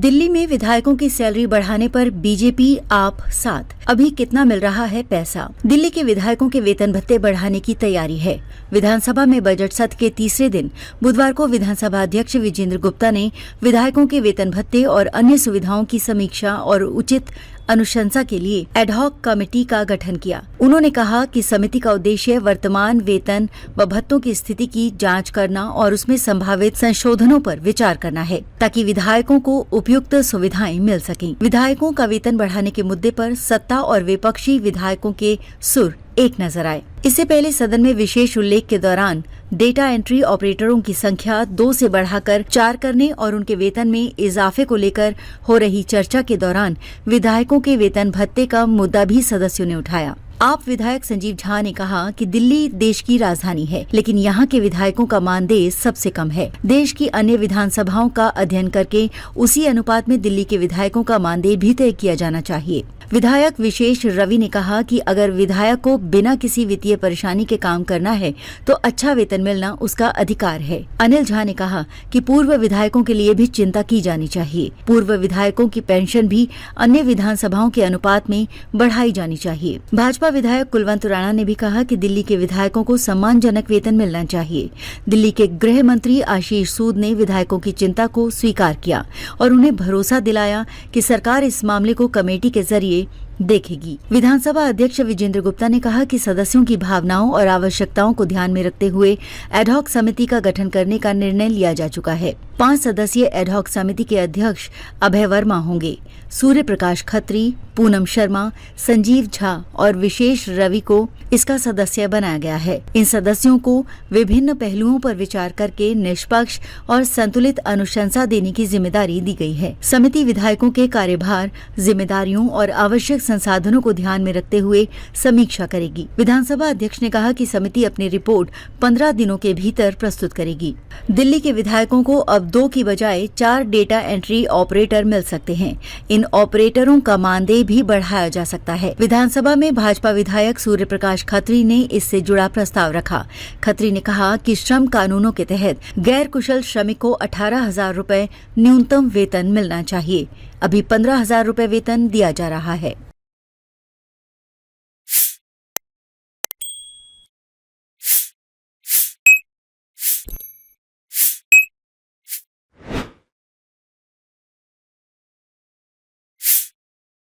दिल्ली में विधायकों की सैलरी बढ़ाने पर बीजेपी आप साथ। अभी कितना मिल रहा है पैसा? दिल्ली के विधायकों के वेतन भत्ते बढ़ाने की तैयारी है। विधानसभा में बजट सत्र के तीसरे दिन बुधवार को विधानसभा अध्यक्ष विजेंद्र गुप्ता ने विधायकों के वेतन भत्ते और अन्य सुविधाओं की समीक्षा और उचित अनुशंसा के लिए एडहॉक कमेटी का गठन किया। उन्होंने कहा कि समिति का उद्देश्य वर्तमान वेतन व भत्तों की स्थिति की जांच करना और उसमें संभावित संशोधनों पर विचार करना है, ताकि विधायकों को उपयुक्त सुविधाएं मिल सकें। विधायकों का वेतन बढ़ाने के मुद्दे पर सत्ता और विपक्षी विधायकों के सुर एक नजर आए। इससे पहले सदन में विशेष उल्लेख के दौरान डेटा एंट्री ऑपरेटरों की संख्या 2 से बढ़ाकर 4 करने और उनके वेतन में इजाफे को लेकर हो रही चर्चा के दौरान विधायकों के वेतन भत्ते का मुद्दा भी सदस्यों ने उठाया। आप विधायक संजीव झा ने कहा कि दिल्ली देश की राजधानी है, लेकिन यहाँ के विधायकों का मानदेय सबसे कम है। देश की अन्य विधानसभाओं का अध्ययन करके उसी अनुपात में दिल्ली के विधायकों का मानदेय भी तय किया जाना चाहिए। विधायक विशेष रवि ने कहा कि अगर विधायक को बिना किसी वित्तीय परेशानी के काम करना है तो अच्छा वेतन मिलना उसका अधिकार है। अनिल झा ने कहा कि पूर्व विधायकों के लिए भी चिंता की जानी चाहिए। पूर्व विधायकों की पेंशन भी अन्य विधानसभाओं के अनुपात में बढ़ाई जानी चाहिए। भाजपा विधायक कुलवंत राणा ने भी कहा कि दिल्ली के विधायकों को सम्मानजनक वेतन मिलना चाहिए। दिल्ली के गृह मंत्री आशीष सूद ने विधायकों की चिंता को स्वीकार किया और उन्हें भरोसा दिलाया कि सरकार इस मामले को कमेटी के जरिए देखेगी। विधानसभा अध्यक्ष विजेंद्र गुप्ता ने कहा कि सदस्यों की भावनाओं और आवश्यकताओं को ध्यान में रखते हुए एडहॉक समिति का गठन करने का निर्णय लिया जा चुका है। 5 सदस्यीय एडहॉक समिति के अध्यक्ष अभय वर्मा होंगे। सूर्य प्रकाश खत्री, पूनम शर्मा, संजीव झा और विशेष रवि को इसका सदस्य बनाया गया है। इन सदस्यों को विभिन्न पहलुओं पर विचार करके निष्पक्ष और संतुलित अनुशंसा देने की जिम्मेदारी दी गई है। समिति विधायकों के कार्यभार, जिम्मेदारियों और आवश्यक संसाधनों को ध्यान में रखते हुए समीक्षा करेगी। विधानसभा अध्यक्ष ने कहा कि समिति अपनी रिपोर्ट 15 दिनों के भीतर प्रस्तुत करेगी। दिल्ली के विधायकों को अब 2 की बजाय 4 डेटा एंट्री ऑपरेटर मिल सकते हैं। इन ऑपरेटरों का मानदेय भी बढ़ाया जा सकता है। विधानसभा में भाजपा विधायक सूर्य प्रकाश खत्री ने इससे जुड़ा प्रस्ताव रखा। खत्री ने कहा कि श्रम कानूनों के तहत गैर कुशल श्रमिक को 18,000 रुपए न्यूनतम वेतन मिलना चाहिए। अभी 15,000 रुपए वेतन दिया जा रहा है।